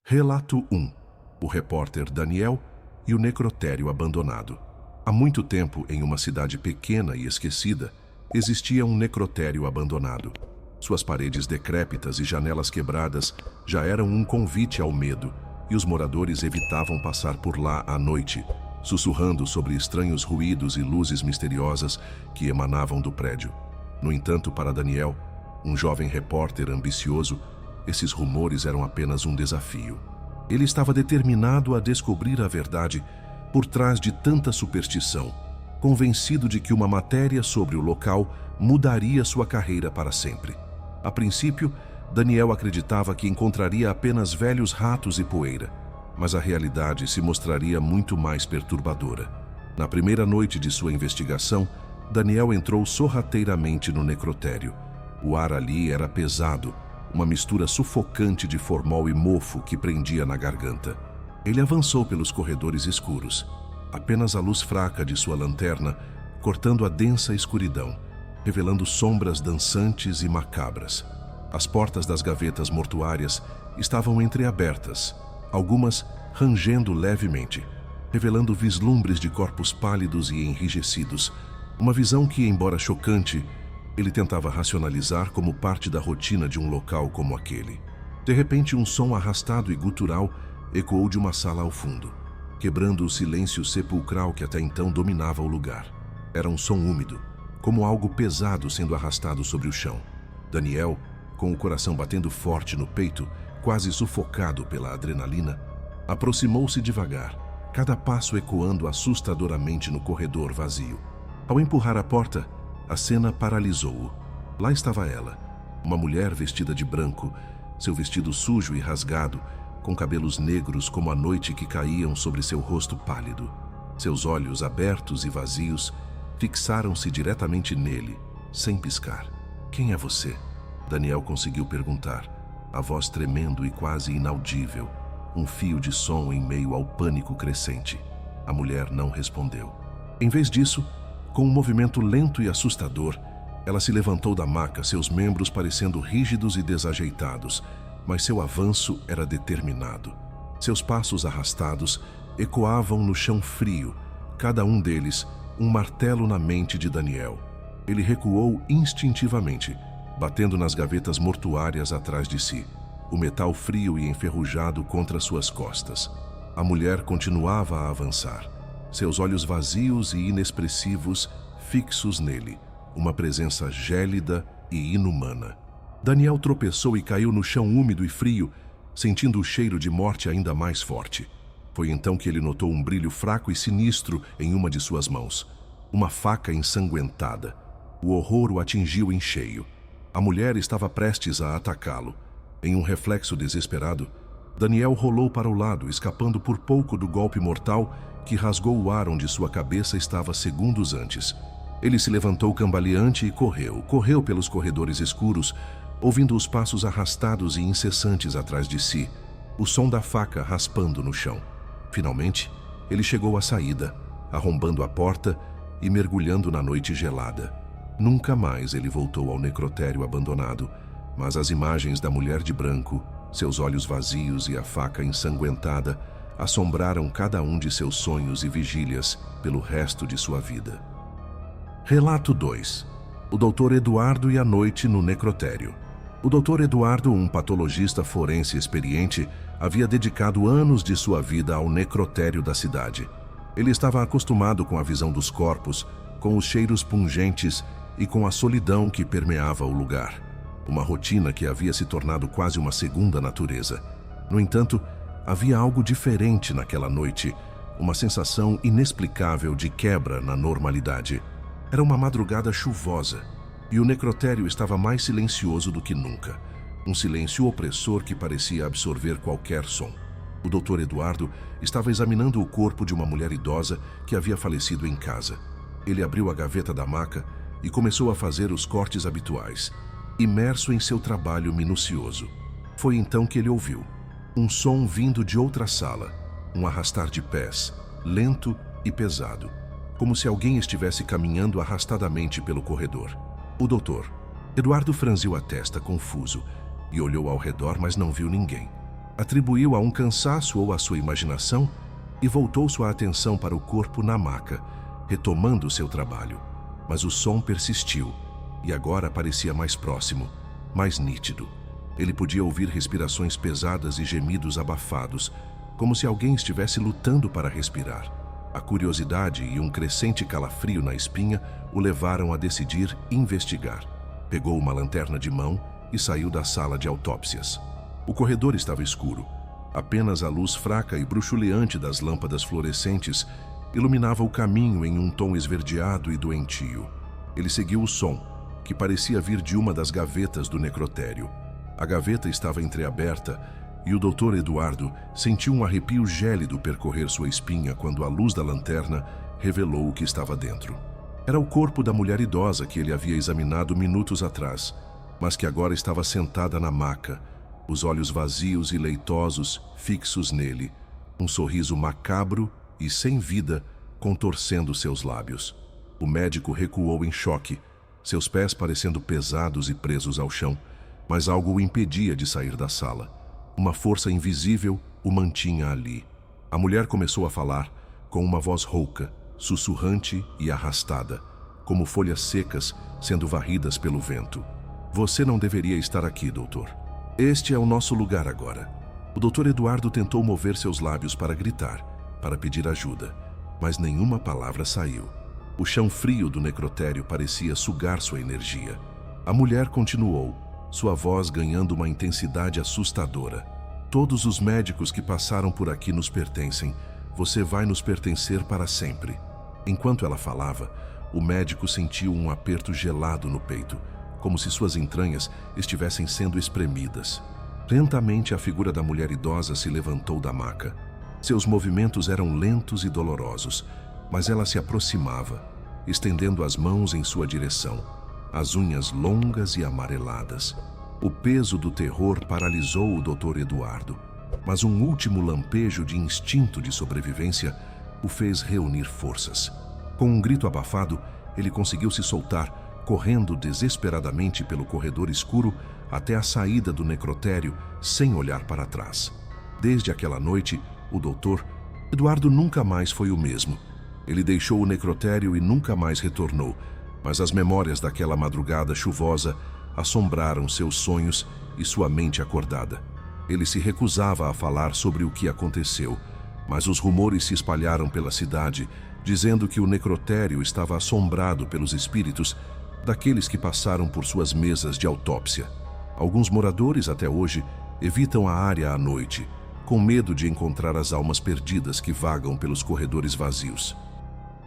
Relato 1. O repórter Daniel e o necrotério abandonado. Há muito tempo, em uma cidade pequena e esquecida, existia um necrotério abandonado. Suas paredes decrépitas e janelas quebradas já eram um convite ao medo, e os moradores evitavam passar por lá à noite, sussurrando sobre estranhos ruídos e luzes misteriosas que emanavam do prédio. No entanto, para Daniel, um jovem repórter ambicioso, esses rumores eram apenas um desafio. Ele estava determinado a descobrir a verdade por trás de tanta superstição, convencido de que uma matéria sobre o local mudaria sua carreira para sempre. A princípio, Daniel acreditava que encontraria apenas velhos ratos e poeira, mas a realidade se mostraria muito mais perturbadora. Na primeira noite de sua investigação, Daniel entrou sorrateiramente no necrotério. O ar ali era pesado, uma mistura sufocante de formol e mofo que prendia na garganta. Ele avançou pelos corredores escuros, apenas a luz fraca de sua lanterna cortando a densa escuridão, revelando sombras dançantes e macabras. As portas das gavetas mortuárias estavam entreabertas, algumas rangendo levemente, revelando vislumbres de corpos pálidos e enrijecidos, uma visão que, embora chocante, ele tentava racionalizar como parte da rotina de um local como aquele. De repente, um som arrastado e gutural ecoou de uma sala ao fundo, quebrando o silêncio sepulcral que até então dominava o lugar. Era um som úmido, como algo pesado sendo arrastado sobre o chão. Daniel, com o coração batendo forte no peito, quase sufocado pela adrenalina, aproximou-se devagar, cada passo ecoando assustadoramente no corredor vazio. Ao empurrar a porta, a cena paralisou-o. Lá estava ela, uma mulher vestida de branco, seu vestido sujo e rasgado, com cabelos negros como a noite que caíam sobre seu rosto pálido. Seus olhos abertos e vazios fixaram-se diretamente nele, sem piscar. "Quem é você?" Daniel conseguiu perguntar, a voz tremendo e quase inaudível, um fio de som em meio ao pânico crescente. A mulher não respondeu. Em vez disso, com um movimento lento e assustador, ela se levantou da maca, seus membros parecendo rígidos e desajeitados, mas seu avanço era determinado. Seus passos arrastados ecoavam no chão frio, cada um deles um martelo na mente de Daniel. Ele recuou instintivamente, batendo nas gavetas mortuárias atrás de si, o metal frio e enferrujado contra suas costas. A mulher continuava a avançar, seus olhos vazios e inexpressivos fixos nele, uma presença gélida e inumana. Daniel tropeçou e caiu no chão úmido e frio, sentindo o cheiro de morte ainda mais forte. Foi então que ele notou um brilho fraco e sinistro em uma de suas mãos, uma faca ensanguentada. O horror o atingiu em cheio. A mulher estava prestes a atacá-lo. Em um reflexo desesperado, Daniel rolou para o lado, escapando por pouco do golpe mortal que rasgou o ar onde sua cabeça estava segundos antes. Ele se levantou cambaleante e correu pelos corredores escuros, ouvindo os passos arrastados e incessantes atrás de si, o som da faca raspando no chão. Finalmente, ele chegou à saída, arrombando a porta e mergulhando na noite gelada. Nunca mais ele voltou ao necrotério abandonado, mas as imagens da mulher de branco, seus olhos vazios e a faca ensanguentada assombraram cada um de seus sonhos e vigílias pelo resto de sua vida. Relato 2. O Dr. Eduardo e a noite no necrotério. O Dr. Eduardo, um patologista forense experiente, havia dedicado anos de sua vida ao necrotério da cidade. Ele estava acostumado com a visão dos corpos, com os cheiros pungentes e com a solidão que permeava o lugar. Uma rotina que havia se tornado quase uma segunda natureza. No entanto, havia algo diferente naquela noite, uma sensação inexplicável de quebra na normalidade. Era uma madrugada chuvosa, e o necrotério estava mais silencioso do que nunca. Um silêncio opressor que parecia absorver qualquer som. O Dr. Eduardo estava examinando o corpo de uma mulher idosa que havia falecido em casa. Ele abriu a gaveta da maca e começou a fazer os cortes habituais, imerso em seu trabalho minucioso. Foi então que ele ouviu um som vindo de outra sala, um arrastar de pés, lento e pesado, como se alguém estivesse caminhando arrastadamente pelo corredor. O doutor Eduardo franziu a testa, confuso, e olhou ao redor, mas não viu ninguém. Atribuiu a um cansaço ou à sua imaginação e voltou sua atenção para o corpo na maca, retomando seu trabalho. Mas o som persistiu e agora parecia mais próximo, mais nítido. Ele podia ouvir respirações pesadas e gemidos abafados, como se alguém estivesse lutando para respirar. A curiosidade e um crescente calafrio na espinha o levaram a decidir investigar. Pegou uma lanterna de mão e saiu da sala de autópsias. O corredor estava escuro. Apenas a luz fraca e bruxuleante das lâmpadas fluorescentes iluminava o caminho em um tom esverdeado e doentio. Ele seguiu o som, que parecia vir de uma das gavetas do necrotério. A gaveta estava entreaberta e o Dr. Eduardo sentiu um arrepio gélido percorrer sua espinha quando a luz da lanterna revelou o que estava dentro. Era o corpo da mulher idosa que ele havia examinado minutos atrás, mas que agora estava sentada na maca, os olhos vazios e leitosos fixos nele, um sorriso macabro e sem vida contorcendo seus lábios. O médico recuou em choque, seus pés parecendo pesados e presos ao chão, mas algo o impedia de sair da sala. Uma força invisível o mantinha ali. A mulher começou a falar com uma voz rouca, sussurrante e arrastada, como folhas secas sendo varridas pelo vento. Você não deveria estar aqui, doutor. Este é o nosso lugar agora. O Dr. Eduardo tentou mover seus lábios para gritar, para pedir ajuda, mas nenhuma palavra saiu. O chão frio do necrotério parecia sugar sua energia. A mulher continuou, sua voz ganhando uma intensidade assustadora. Todos os médicos que passaram por aqui nos pertencem. Você vai nos pertencer para sempre. Enquanto ela falava, o médico sentiu um aperto gelado no peito, como se suas entranhas estivessem sendo espremidas. Lentamente a figura da mulher idosa se levantou da maca. Seus movimentos eram lentos e dolorosos, mas ela se aproximava, estendendo as mãos em sua direção, as unhas longas e amareladas. O peso do terror paralisou o Dr. Eduardo, mas um último lampejo de instinto de sobrevivência o fez reunir forças. Com um grito abafado, ele conseguiu se soltar, correndo desesperadamente pelo corredor escuro até a saída do necrotério, sem olhar para trás. Desde aquela noite, o Dr. Eduardo nunca mais foi o mesmo. Ele deixou o necrotério e nunca mais retornou, mas as memórias daquela madrugada chuvosa assombraram seus sonhos e sua mente acordada. Ele se recusava a falar sobre o que aconteceu, mas os rumores se espalharam pela cidade, dizendo que o necrotério estava assombrado pelos espíritos daqueles que passaram por suas mesas de autópsia. Alguns moradores, até hoje, evitam a área à noite, com medo de encontrar as almas perdidas que vagam pelos corredores vazios.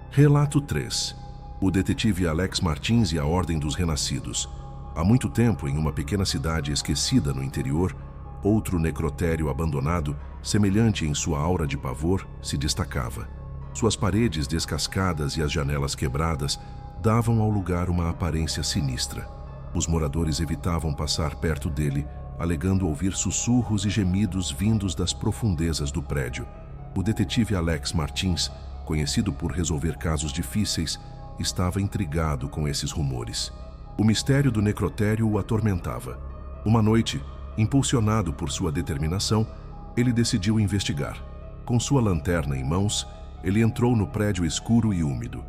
Relato 3. O detetive Alex Martins e a Ordem dos Renascidos. Há muito tempo, em uma pequena cidade esquecida no interior, outro necrotério abandonado, semelhante em sua aura de pavor, se destacava. Suas paredes descascadas e as janelas quebradas davam ao lugar uma aparência sinistra. Os moradores evitavam passar perto dele, alegando ouvir sussurros e gemidos vindos das profundezas do prédio. O detetive Alex Martins, conhecido por resolver casos difíceis, estava intrigado com esses rumores. O mistério do necrotério o atormentava. Uma noite, impulsionado por sua determinação, ele decidiu investigar. Com sua lanterna em mãos, ele entrou no prédio escuro e úmido.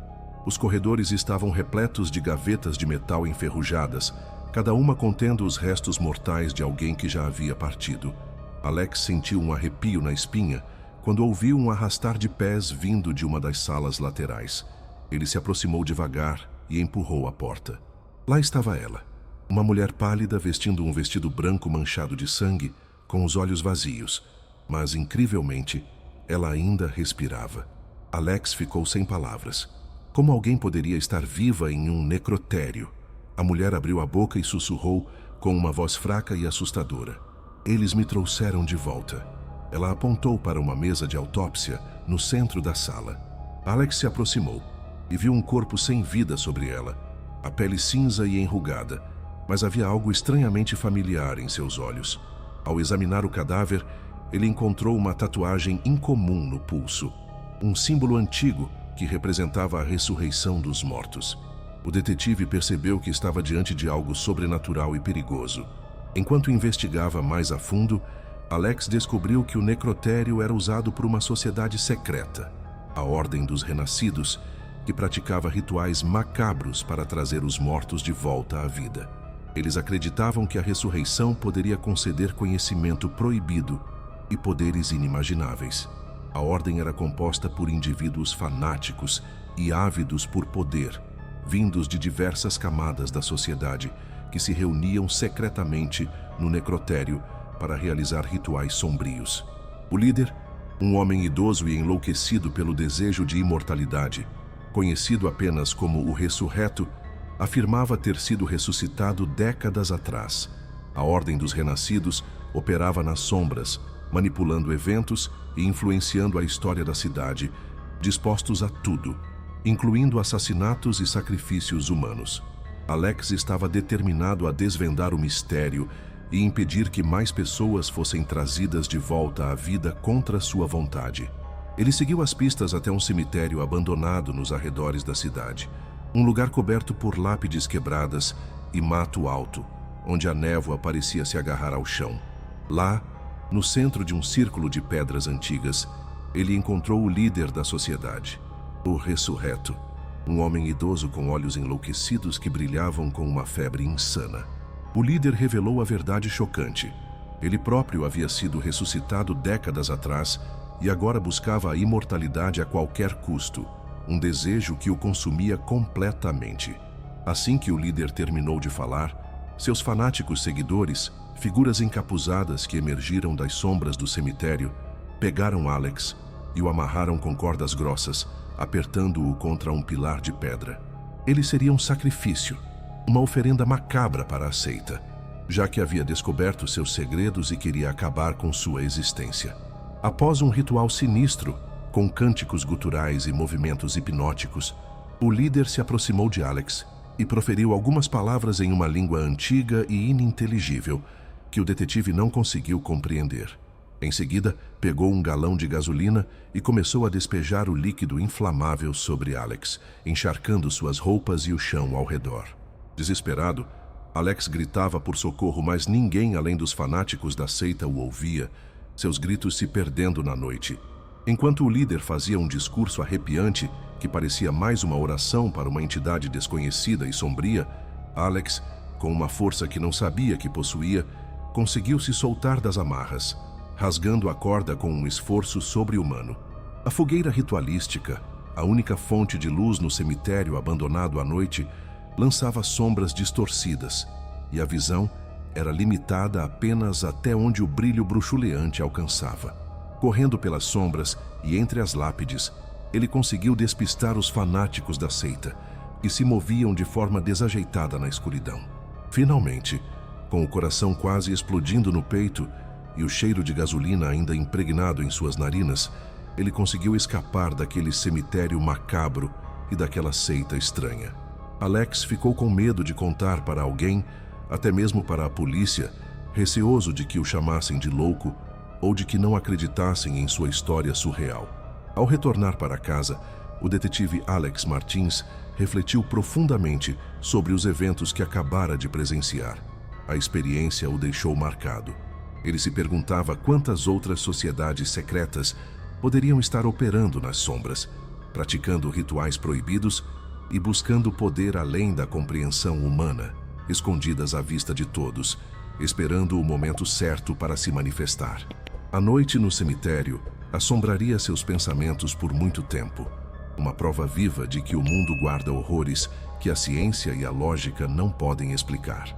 Os corredores estavam repletos de gavetas de metal enferrujadas, cada uma contendo os restos mortais de alguém que já havia partido. Alex sentiu um arrepio na espinha quando ouviu um arrastar de pés vindo de uma das salas laterais. Ele se aproximou devagar e empurrou a porta. Lá estava ela, uma mulher pálida vestindo um vestido branco manchado de sangue, com os olhos vazios, mas, incrivelmente, ela ainda respirava. Alex ficou sem palavras. Como alguém poderia estar viva em um necrotério? A mulher abriu a boca e sussurrou com uma voz fraca e assustadora. Eles me trouxeram de volta. Ela apontou para uma mesa de autópsia no centro da sala. Alex se aproximou e viu um corpo sem vida sobre ela, a pele cinza e enrugada, mas havia algo estranhamente familiar em seus olhos. Ao examinar o cadáver, ele encontrou uma tatuagem incomum no pulso, um símbolo antigo que representava a ressurreição dos mortos. O detetive percebeu que estava diante de algo sobrenatural e perigoso. Enquanto investigava mais a fundo, Alex descobriu que o necrotério era usado por uma sociedade secreta, a Ordem dos Renascidos, que praticava rituais macabros para trazer os mortos de volta à vida. Eles acreditavam que a ressurreição poderia conceder conhecimento proibido e poderes inimagináveis. A ordem era composta por indivíduos fanáticos e ávidos por poder, vindos de diversas camadas da sociedade, que se reuniam secretamente no necrotério para realizar rituais sombrios. O líder, um homem idoso e enlouquecido pelo desejo de imortalidade, conhecido apenas como o Ressurreto, afirmava ter sido ressuscitado décadas atrás. A Ordem dos Renascidos operava nas sombras, manipulando eventos e influenciando a história da cidade, dispostos a tudo, incluindo assassinatos e sacrifícios humanos. Alex estava determinado a desvendar o mistério e impedir que mais pessoas fossem trazidas de volta à vida contra sua vontade. Ele seguiu as pistas até um cemitério abandonado nos arredores da cidade, um lugar coberto por lápides quebradas e mato alto, onde a névoa parecia se agarrar ao chão. Lá, no centro de um círculo de pedras antigas, ele encontrou o líder da sociedade, o Ressurreto, um homem idoso com olhos enlouquecidos que brilhavam com uma febre insana. O líder revelou a verdade chocante. Ele próprio havia sido ressuscitado décadas atrás e agora buscava a imortalidade a qualquer custo, um desejo que o consumia completamente. Assim que o líder terminou de falar, seus fanáticos seguidores, figuras encapuzadas que emergiram das sombras do cemitério, pegaram Alex e o amarraram com cordas grossas, apertando-o contra um pilar de pedra. Ele seria um sacrifício, uma oferenda macabra para a seita, já que havia descoberto seus segredos e queria acabar com sua existência. Após um ritual sinistro, com cânticos guturais e movimentos hipnóticos, o líder se aproximou de Alex e proferiu algumas palavras em uma língua antiga e ininteligível, que o detetive não conseguiu compreender. Em seguida, pegou um galão de gasolina e começou a despejar o líquido inflamável sobre Alex, encharcando suas roupas e o chão ao redor. Desesperado, Alex gritava por socorro, mas ninguém além dos fanáticos da seita o ouvia, seus gritos se perdendo na noite. Enquanto o líder fazia um discurso arrepiante, que parecia mais uma oração para uma entidade desconhecida e sombria, Alex, com uma força que não sabia que possuía, conseguiu se soltar das amarras, rasgando a corda com um esforço sobre-humano. A fogueira ritualística, a única fonte de luz no cemitério abandonado à noite, lançava sombras distorcidas, e a visão era limitada apenas até onde o brilho bruxuleante alcançava. Correndo pelas sombras e entre as lápides, ele conseguiu despistar os fanáticos da seita, que se moviam de forma desajeitada na escuridão. Finalmente, com o coração quase explodindo no peito e o cheiro de gasolina ainda impregnado em suas narinas, ele conseguiu escapar daquele cemitério macabro e daquela seita estranha. Alex ficou com medo de contar para alguém, até mesmo para a polícia, receoso de que o chamassem de louco ou de que não acreditassem em sua história surreal. Ao retornar para casa, o detetive Alex Martins refletiu profundamente sobre os eventos que acabara de presenciar. A experiência o deixou marcado. Ele se perguntava quantas outras sociedades secretas poderiam estar operando nas sombras, praticando rituais proibidos e buscando poder além da compreensão humana, escondidas à vista de todos, esperando o momento certo para se manifestar. A noite no cemitério assombraria seus pensamentos por muito tempo, uma prova viva de que o mundo guarda horrores que a ciência e a lógica não podem explicar.